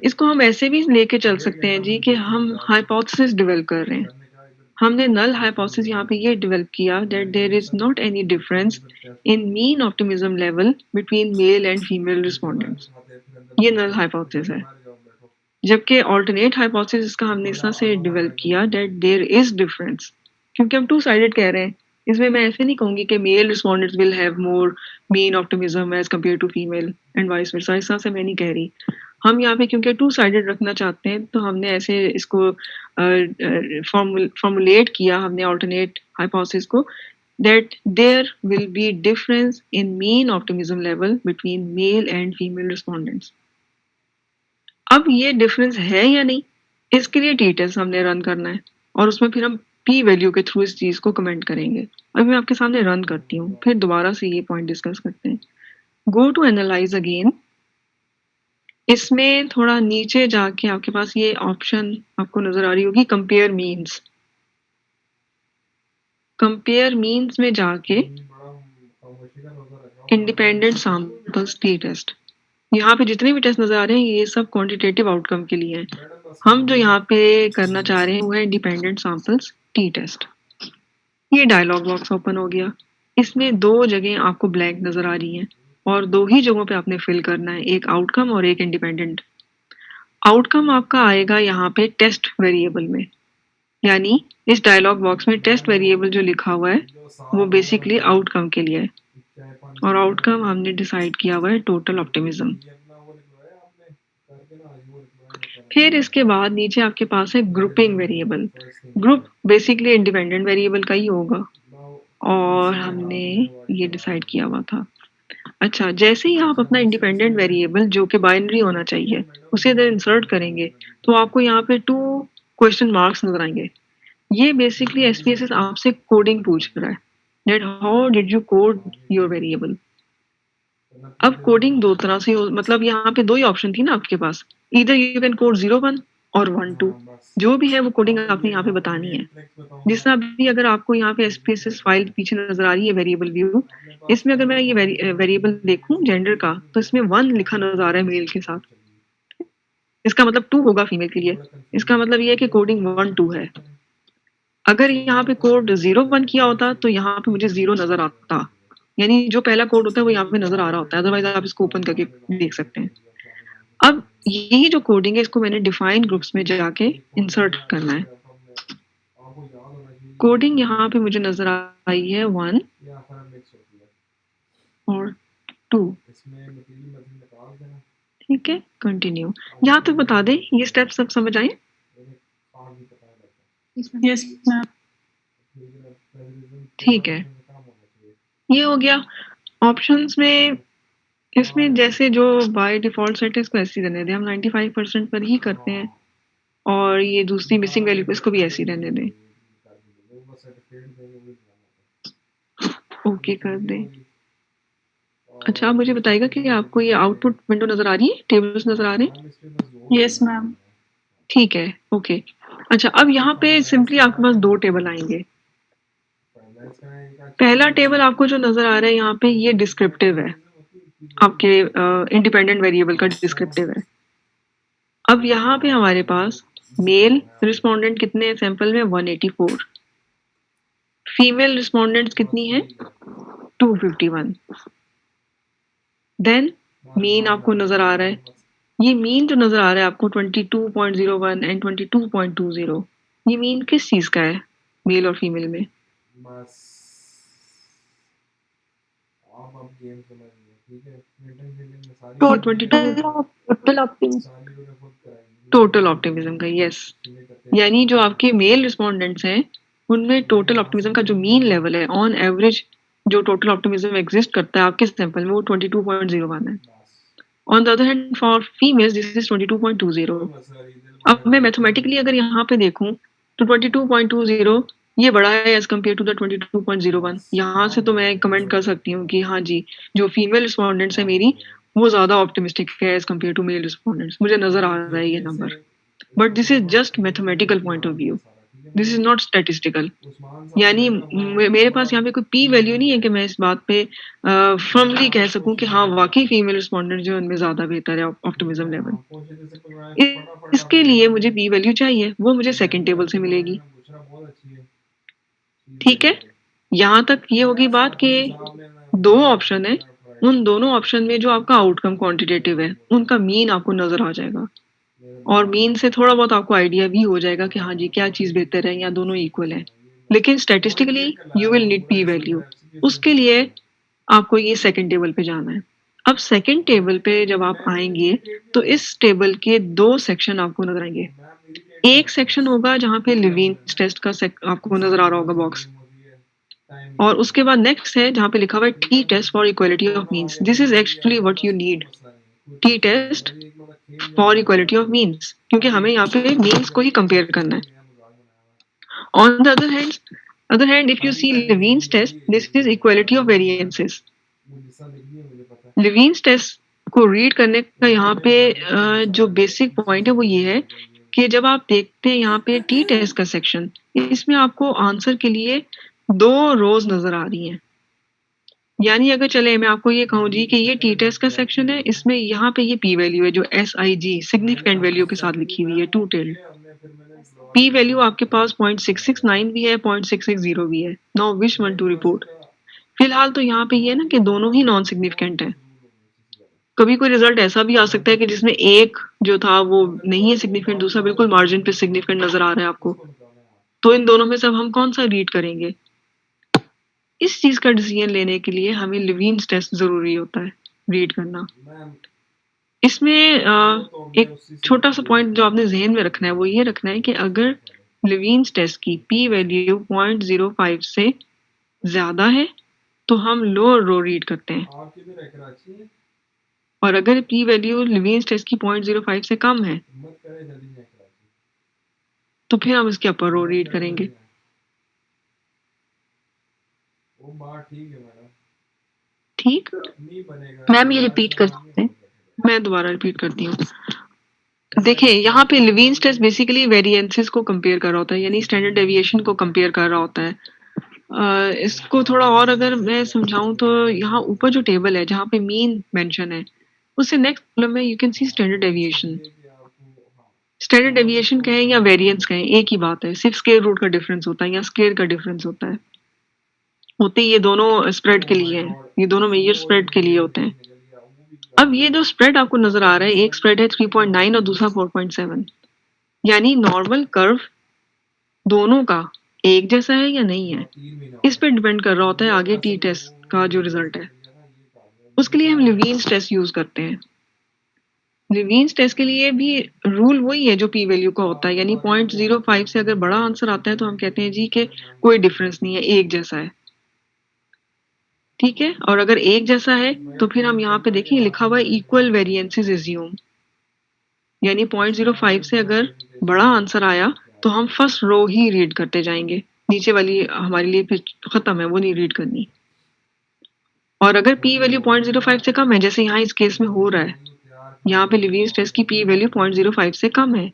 इसको हम ऐसे भी लेके चल सकते हैं जी कि हम हाइपोथेसिस डेवलप कर रहे हैं। हमने नल हाइपोथेसिस यहाँ पे ये डेवलप किया that there is not any difference in mean optimism level between male and female respondents. ये नल हाइपोथेसिस है। जबकि ऑल्टरनेट हाइपोथेसिस इसका हमने इस तरह से डेवलप किया दैट देयर इज डिफरेंस, क्योंकि हम टू साइडेड कह रहे हैं। इसमें मैं ऐसे नहीं कहूंगी कि male respondents will have more mean optimism as compare to female and vice versa, इस तरह से मैं नहीं कह रही। हम यहाँ पे क्योंकि टू साइडेड रखना चाहते हैं तो हमने ऐसे इसको फॉर्मुलेट किया, हमने ऑल्टरनेट हाइपोथेसिस को, that there will be difference in mean optimism level between male and female respondents. अब ये डिफरेंस है या नहीं, इसके लिए टी टेस्ट हमने रन करना है, और उसमें फिर हम पी वैल्यू के थ्रू इस चीज को कमेंट करेंगे। अभी मैं आपके सामने रन करती हूँ, फिर दोबारा से ये पॉइंट डिस्कस करते हैं। Go to analyse again. इसमें थोड़ा नीचे जाके आपके पास ये ऑप्शन आपको नजर आ रही होगी, कंपेयर मीन्स। कंपेयर मीन्स में जाके इंडिपेंडेंट सैंपल्स टी टेस्ट, यहाँ पे जितने भी टेस्ट नजर आ रहे हैं ये सब क्वांटिटेटिव आउटकम के लिए हैं। हम जो यहाँ पे करना चाह रहे हैं वो है इंडिपेंडेंट सैंपल्स टी टेस्ट। ये डायलॉग बॉक्स ओपन हो गया। इसमें 2 जगह आपको ब्लैंक नज़र आ रही हैं और 2 ही जगहों पे आपने फिल करना है, एक आउटकम और एक इंडिपेंडेंट। आउटकम आपका आएगा यहाँ पे टेस्ट वेरिएबल में, यानी इस डायलॉग बॉक्स में टेस्ट वेरिएबल जो लिखा हुआ है वो बेसिकली आउटकम के लिए है और आउटकम हमने डिसाइड किया हुआ है टोटल ऑप्टिमिज्म। फिर इसके बाद नीचे आपके पास है grouping variable. Group basically independent variable का ही होगा और हमने ये डिसाइड किया हुआ था। अच्छा, जैसे ही आप अपना इंडिपेंडेंट वेरिएबल जो कि बाइनरी होना चाहिए उसे इधर इंसर्ट करेंगे तो आपको यहाँ पे 2 क्वेश्चन मार्क्स नजर आएंगे। ये बेसिकली एसपीएसएस आपसे कोडिंग पूछ रहा है, that how did you code your variable. अब कोडिंग 2 तरह से मतलब यहाँ पे 2 ही ऑप्शन थी ना आपके पास, इधर यू कैन कोड 01 और 12, जो भी है वो कोडिंग आपने यहाँ पे बतानी है। जिस तरह भी अगर आपको यहाँ पे एसपीएसएस फाइल पीछे नजर आ रही है वेरिएबल व्यू, इसमें अगर मैं ये वेरिएबल देखूं जेंडर का तो इसमें 1 लिखा नजर आ रहा है मेल के साथ, इसका मतलब 2 होगा फीमेल के लिए। इसका मतलब ये है कि कोडिंग 1 2 है। अगर यहाँ पे कोड 01 किया होता तो यहाँ पे मुझे 0 नजर आता, यानी जो पहला कोड होता है वो यहाँ पे नजर आ रहा होता है, अदरवाइज आप इसको ओपन करके देख सकते हैं। अब यही जो कोडिंग है इसको मैंने डिफाइन ग्रुप्स में जाके इंसर्ट करना है। कोडिंग यहाँ पे मुझे नजर आई है 1 और 2। ठीक है, कंटिन्यू। यहाँ तक बता दें ये स्टेप सब समझ आए? Yes, ma'am. ठीक है, ये हो गया। ऑप्शंस में इसमें जैसे जो बाय डिफॉल्ट सेट है इसको ऐसे ही रहने दें, हम 95% पर ही करते हैं और ये दूसरी मिसिंग वैल्यू को इसको भी ऐसे ही रहने दें। ओके कर दें। अच्छा, आप मुझे बताइएगा कि आपको ये आउटपुट विंडो नजर आ रही है, टेबल्स नजर आ रहे हैं? Yes, ma'am. ठीक है, ओके। अच्छा, अब यहाँ पे सिंपली आपके पास 2 टेबल आएंगे। पहला टेबल आपको जो नजर आ रहा है यहाँ पे ये डिस्क्रिप्टिव है, आपके इंडिपेंडेंट वेरिएबल का डिस्क्रिप्टिव है। अब यहाँ पे हमारे पास मेल रिस्पोंडेंट कितने हैं सैंपल में? 184। फीमेल रिस्पोंडेंट्स कितनी है? 251। देन मीन आपको नजर आ रहा है, ये मीन जो नजर आ रहा है आपको 22.01 एंड 22.20, ये मीन किस चीज का है मेल और फीमेल में? टोटल ऑप्टिमिज्म का, यस। यानी जो आपके मेल रिस्पोंडेंट्स हैं उनमें टोटल ऑप्टिमिज्म का जो मीन लेवल है ऑन एवरेज जो टोटल ऑप्टिमिज्म एग्जिस्ट करता है आपके सैंपल में वो 22.01 है। On the other hand for females this is 22.20। अब मैं मैथमेटिकली अगर यहाँ पे देखूं तो 22.20 ये बड़ा है एज कम्पेयर टू द 22.01। यहाँ से तो मैं कमेंट कर सकती हूँ कि हाँ जी, जो फीमेल रिस्पोंडेंट्स है मेरी वो ज्यादा ऑप्टिमिस्टिक है as compare to male respondents, मुझे नजर आ रहा है ये number. But this is just mathematical point of view, this is not statistical. यानी मेरे पास यहाँ पे कोई पी वैल्यू नहीं है कि मैं इस बात पे फर्मली कह सकूं कि हाँ वाकई फीमेल रिस्पोंडेंट जो उनमें ज्यादा बेहतर है ऑप्टिमिज्म लेवल। इसके लिए मुझे पी वैल्यू चाहिए, वो मुझे सेकंड टेबल से मिलेगी। ठीक है, यहाँ तक ये होगी बात कि 2 ऑप्शन है, उन दोनों ऑप्शन में जो आपका आउटकम क्वांटिटेटिव है उनका मीन आपको नजर आ जाएगा और मीन से थोड़ा बहुत आपको आइडिया भी हो जाएगा कि हाँ जी क्या चीज बेहतर है या दोनों इक्वल है। लेकिन statistically you will need P value, उसके लिए आपको ये सेकंड टेबल पे जाना है। अब सेकंड टेबल पे जब आप आएंगे तो इस टेबल के 2 सेक्शन आपको नजर आएंगे। एक सेक्शन होगा जहाँ पे लेविन्स टेस्ट का आपको नजर आ रहा होगा बॉक्स, और उसके बाद नेक्स्ट है जहाँ पे लिखा हुआ है t test for equality of means. This is actually what you need, t test for equality of means, क्योंकि हमें यहाँ पे मीन्स को ही कंपेयर करना है। On the other hand if you see Levene's test, this is equality of variances. Levene's test को read करने का यहाँ पे जो बेसिक पॉइंट है वो ये है कि जब आप देखते हैं यहाँ पे टी टेस्ट का सेक्शन, इसमें आपको आंसर के लिए 2 रोज नजर आ रही हैं। यानी अगर चले मैं आपको ये कहूँ जी कि ये टी टेस्ट का सेक्शन है, इसमें यहाँ पे ये पी वैल्यू है जो SIG सिग्निफिकेंट वैल्यू के साथ लिखी हुई है, 2 टेल्ड पी वैल्यू आपके पास 0.669 भी है, 0.660 भी है. Now which one two report? फिलहाल तो यहाँ पे ये है ना कि दोनों ही नॉन सिग्निफिकेंट है. कभी कोई रिजल्ट ऐसा भी आ सकता है कि जिसमें एक जो था वो नहीं है सिग्निफिकेंट, दूसरा बिल्कुल मार्जिन पे सिग्निफिकेंट नजर आ रहा है आपको. तो इन दोनों में से अब हम कौन सा रीड करेंगे? इस चीज का डिसीजन लेने के लिए हमें लिवीन्स टेस्ट जरूरी होता है रीड करना. इसमें एक छोटा सा पॉइंट जो आपने जहन में रखना है वो ये रखना है कि अगर लिवीन्स टेस्ट की पी वैल्यू 0.05 से ज्यादा है तो हम लोअर रो रीड करते हैं, और अगर पी वैल्यू लिवीन्स टेस्ट की 0.05 से कम है तो फिर हम इसके अपर रो रीड करेंगे. ठीक, मैम ये रिपीट कर सकते हैं? मैं दोबारा रिपीट करती हूँ. देखिए यहाँ पे लिवीन्स टेस्ट बेसिकली वेरिएंसेस को कंपेयर कर रहा होता है, यानी स्टैंडर्ड डेविएशन को कंपेयर कर रहा होता है. इसको थोड़ा और अगर मैं समझाऊं तो यहाँ ऊपर जो टेबल है जहाँ पे मीन मेंशन है उससे नेक्स्ट कॉलम में you can see standard deviation. Standard deviation कहें या वेरिएंस कहें एक ही बात है, सिर्फ स्क्वायर रूट का डिफरेंस होता है या स्क्वायर का डिफरेंस होता है. होते ये दोनों स्प्रेड के लिए हैं, ये दोनों मेजर स्प्रेड के लिए होते हैं. अब ये जो स्प्रेड आपको नजर आ रहा है, एक स्प्रेड है 3.9 और दूसरा 4.7, यानी नॉर्मल कर्व दोनों का एक जैसा है या नहीं है, इस पे डिपेंड कर रहा होता है आगे टी टेस्ट का जो रिजल्ट है. उसके लिए हम लिवीन्स टेस्ट यूज करते हैं. लिवीन्स टेस्ट के लिए भी रूल वही है जो पी वैल्यू का होता है, यानी 0.05 से अगर बड़ा आंसर आता है तो हम कहते हैं जी कि कोई डिफरेंस नहीं है, एक जैसा है. ठीक है, और अगर एक जैसा है तो फिर हम यहाँ पे देखिए लिखा हुआ है इक्वल वेरिएंसेस एज्यूम, यानी 0.05 से अगर बड़ा आंसर आया तो हम फर्स्ट रो ही रीड करते जाएंगे, नीचे वाली हमारे लिए फिर खत्म है, वो नहीं रीड करनी. और अगर पी वैल्यू 0.05 से कम है, जैसे यहाँ इस केस में हो रहा है, यहाँ पे लिवीन्स टेस्ट की पी वैल्यू 0.05 से कम है,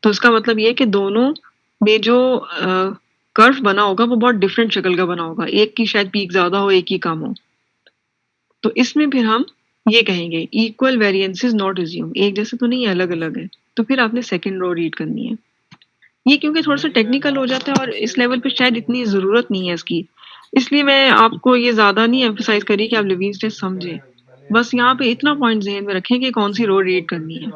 तो इसका मतलब ये है कि दोनों में जो कर्व बना होगा वो बहुत डिफरेंट शक्ल का बना होगा, एक की शायद पीक ज्यादा हो एक की कम हो. तो इसमें फिर हम ये कहेंगे इक्वल वेरिएंसेस नॉट एज्यूम, एक जैसे तो नहीं है, अलग अलग है. तो फिर आपने सेकंड रो रीड करनी है. ये क्योंकि थोड़ा सा टेक्निकल हो जाता है और इस लेवल पे शायद इतनी जरूरत नहीं है इसकी, इसलिए मैं आपको ये ज्यादा नहीं एम्फसाइज करी कि आप लिवीन्स टेस्ट समझें. बस यहाँ पे इतना पॉइंट ज़हन में रखें कि कौन सी रो रीड करनी है.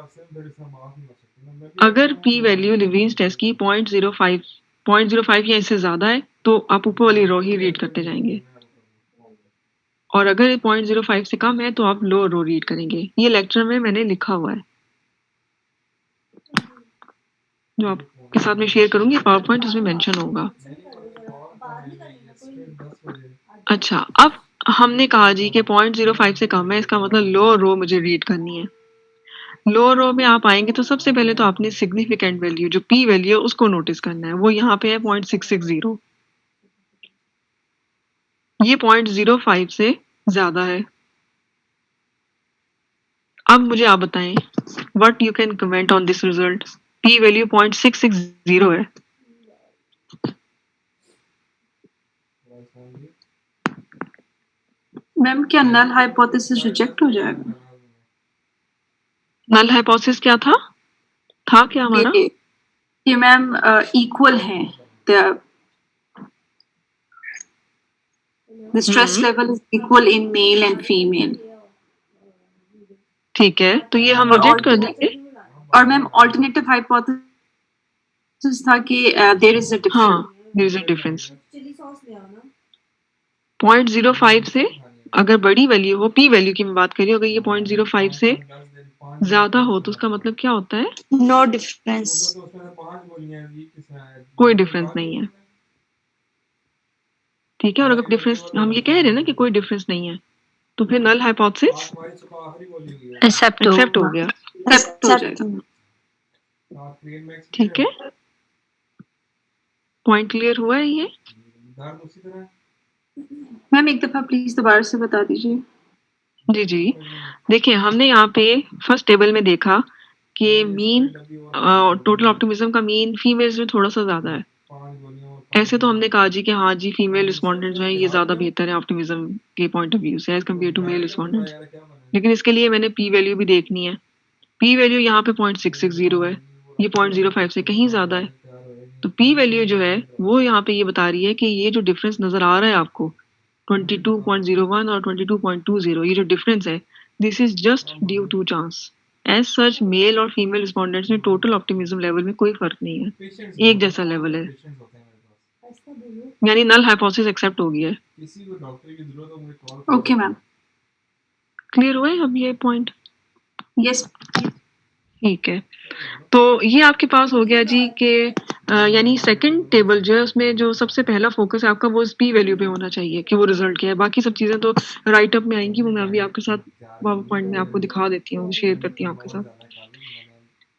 अगर पी वैल्यू लिवीन्स टेस्ट की 0.05 या इससे ज्यादा है तो आप ऊपर वाली रो ही रीड करते जाएंगे, और अगर 0.05 से कम है तो आप लो रो रीड करेंगे. ये लेक्चर में मैंने लिखा हुआ है जो आपके साथ में शेयर करूंगी, पावर पॉइंट उसमें मेंशन होगा. अच्छा, अब हमने कहा जी कि 0.05 से कम है, इसका मतलब लो रो मुझे रीड करनी है. लो रो में आप आएंगे तो सबसे पहले तो आपने सिग्निफिकेंट वैल्यू जो पी वैल्यू है उसको नोटिस करना है. वो यहाँ पे है 0.660, ये 0.05 से ज्यादा है. अब मुझे आप बताएं what you can comment on this result. P value 0.660 है. मैम क्या नल हाइपोथेसिस रिजेक्ट हो जाएगा? नल हाइपोथेसिस क्या था क्या हमारा? ये मैम इक्वल है, the stress level is equal in male and female. ठीक है, तो ये हम रिजेक्ट कर देंगे. और मैम ऑल्टरनेटिव हाइपोथेसिस था कि देयर इज अ डिफरेंस. हाँ, देयर इज अ डिफरेंस. 0.05 से अगर बड़ी वैल्यू हो, पी वैल्यू की मैं बात कर रही हूँ, अगर ये 0.05 से ज्यादा हो तो उसका मतलब क्या होता है? नो डिफरेंस, कोई डिफरेंस नहीं है. ठीक है, और अगर डिफरेंस हम ये कह रहे हैं ना कि कोई डिफरेंस नहीं है तो फिर नल हाइपोथेसिस एक्सेप्ट हो गया. ठीक है, पॉइंट क्लियर हुआ है ये? मैम एक दफा प्लीज दोबारा से बता दीजिए. जी जी, देखिए हमने यहाँ पे फर्स्ट टेबल में देखा कि मीन टोटल ऑप्टिमिज्म का मीन फीमेल्स में थोड़ा सा ज्यादा है. ऐसे तो हमने कहा जी कि हाँ जी फीमेल रिस्पोंडेंट जो है ये ज्यादा बेहतर है ऑप्टिमिज्म के पॉइंट ऑफ व्यू से as compare to male respondents. लेकिन इसके लिए मैंने पी वैल्यू भी देखनी है. पी वैल्यू यहाँ पे 0.660 है, ये 0.05 से कहीं ज्यादा है. तो पी वैल्यू जो है वो यहाँ पे ये बता रही है कि ये जो डिफरेंस नजर आ रहा है आपको 22.01 और 22.20, ये जो डिफरेंस है this is just due to chance. As such male और फीमेल रिस्पोंडेंट्स में टोटल ऑप्टिमिज्म लेवल में कोई फर्क नहीं है, एक जैसा लेवल है, यानी नल हाइपोथेसिस एक्सेप्ट हो गया है। Okay ma'am. क्लियर हुआ है अब ये पॉइंट? यस। ठीक है, तो ये आपके पास हो गया जी कि यानी सेकंड टेबल जो है उसमें जो सबसे पहला फोकस है आपका वो पी वैल्यू पे होना चाहिए कि वो रिजल्ट क्या है। बाकी सब चीज़ें तो राइट अप में आएंगी, वो मैं अभी आपके साथ पावर पॉइंट में आपको दिखा देती हूँ, शेयर करती हूँ आपके साथ।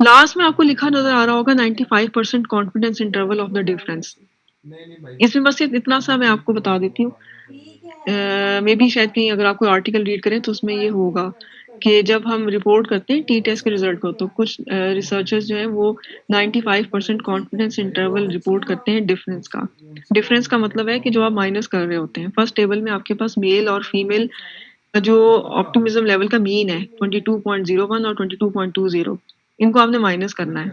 लास्ट में आपको लिखा नजर आ रहा होगा 95% confidence interval of the difference. इसमें बस इतना सा मैं आपको बता देती हूँ, मे बी शायद कहीं अगर आपको आर्टिकल रीड करें तो उसमें ये होगा कि जब हम रिपोर्ट करते हैं टी टेस्ट के रिजल्ट को तो कुछ रिसर्चर्स जो हैं वो 95% कॉन्फिडेंस इंटरवल रिपोर्ट करते हैं डिफरेंस का। डिफरेंस का मतलब है कि जो आप माइनस कर रहे होते हैं। फर्स्ट टेबल में आपके पास मेल और फीमेल जो ऑप्टिमिज्म लेवल का मीन है 22.01 और 22.20, इनको आपने माइनस करना है।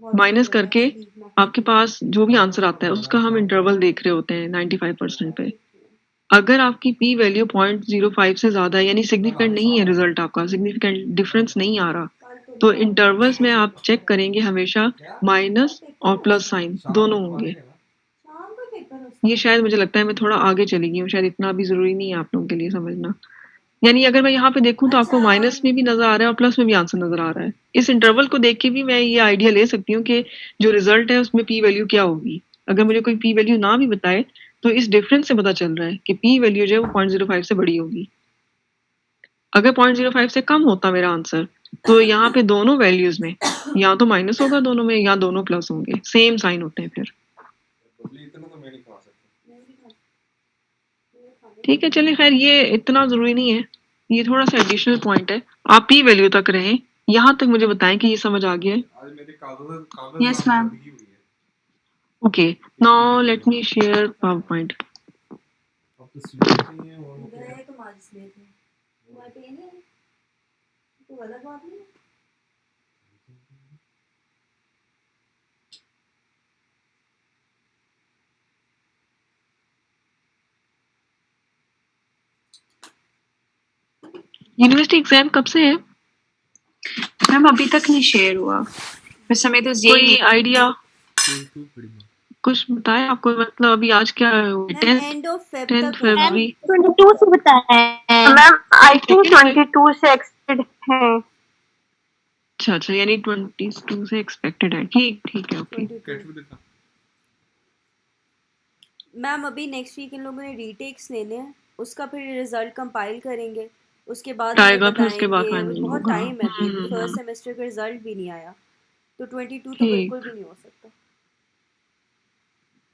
माइनस करके आपके पास जो भी आंसर आता है उसका हम इंटरवल देख रहे होते हैं 95% पे। अगर आपकी पी वैल्यू 0.05 से ज्यादा है यानी सिग्निफिकेंट नहीं है, रिजल्ट आपका सिग्निफिकेंट डिफरेंस नहीं आ रहा, तो इंटरवल्स में आप चेक करेंगे हमेशा माइनस और प्लस साइन दोनों होंगे। ये शायद मुझे लगता है मैं थोड़ा आगे चली गई हूँ, शायद इतना भी जरूरी नहीं है आप लोगों के लिए समझना। यानी अगर मैं यहाँ पे देखूं तो आपको माइनस में भी नजर आ रहा है और प्लस में भी आंसर नजर आ रहा है। इस इंटरवल को देख के भी मैं ये आइडिया ले सकती हूँ कि जो रिजल्ट है उसमें पी वैल्यू क्या होगी। अगर मुझे कोई पी वैल्यू ना भी बताए तो इस डिफरेंस से पता चल रहा है कि पी वैल्यू जो है वो 0.05 से बड़ी होगी। अगर 0.05 से कम होता मेरा आंसर तो यहाँ पे दोनों वैल्यूज में या तो माइनस होगा दोनों में या दोनों प्लस होंगे, सेम साइन होते हैं फिर। ठीक है, चलिए खैर ये इतना जरूरी नहीं है, ये थोड़ा सा एडिशनल पॉइंट है। आप पी वैल्यू तक रहें, यहाँ तक मुझे बताएं कि ये समझ आ गया है। Yes ma'am. Okay, now let me share power point. University exam कब से है मैम? अभी तक नहीं शेयर हुआ, बस हमें तो कोई आइडिया कुछ बताए आपको? मतलब अभी आज क्या है? एंड ऑफ फेब 10 तक होगा। फरवरी 22 से बताया है मैम। आई थिंक 22 से एक्सपेक्टेड है। अच्छा अच्छा, यानी 22 से एक्सपेक्टेड है। ठीक ठीक है, ओके। मैम अभी नेक्स्ट वीक इन लोगों ने रीटेक्स लेने हैं, उसका फिर रिजल्ट कंपाइल करेंगे, उसके बाद हमें आएगा फिर उसके बाद बताएंगे। फाइनल बहुत होगा। टाइम है, अभी फर्स्ट सेमेस्टर का रिजल्ट भी नहीं आया, तो 22 तो ठीक। बिल्कुल भी नहीं हो सकता।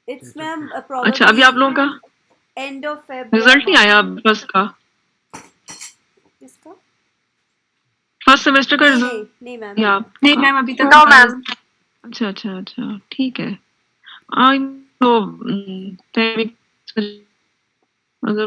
इट्स मैम अच्छा, अभी आप लोगों का एंड ऑफ फेब रिजल्ट नहीं आया फर्स्ट का? किसका? फर्स्ट सेमेस्टर का नहीं रिजल्ट नहीं मैम, या नहीं मैम अभी तक नो मैम। अच्छा अच्छा अच्छा, ठीक है। आई तो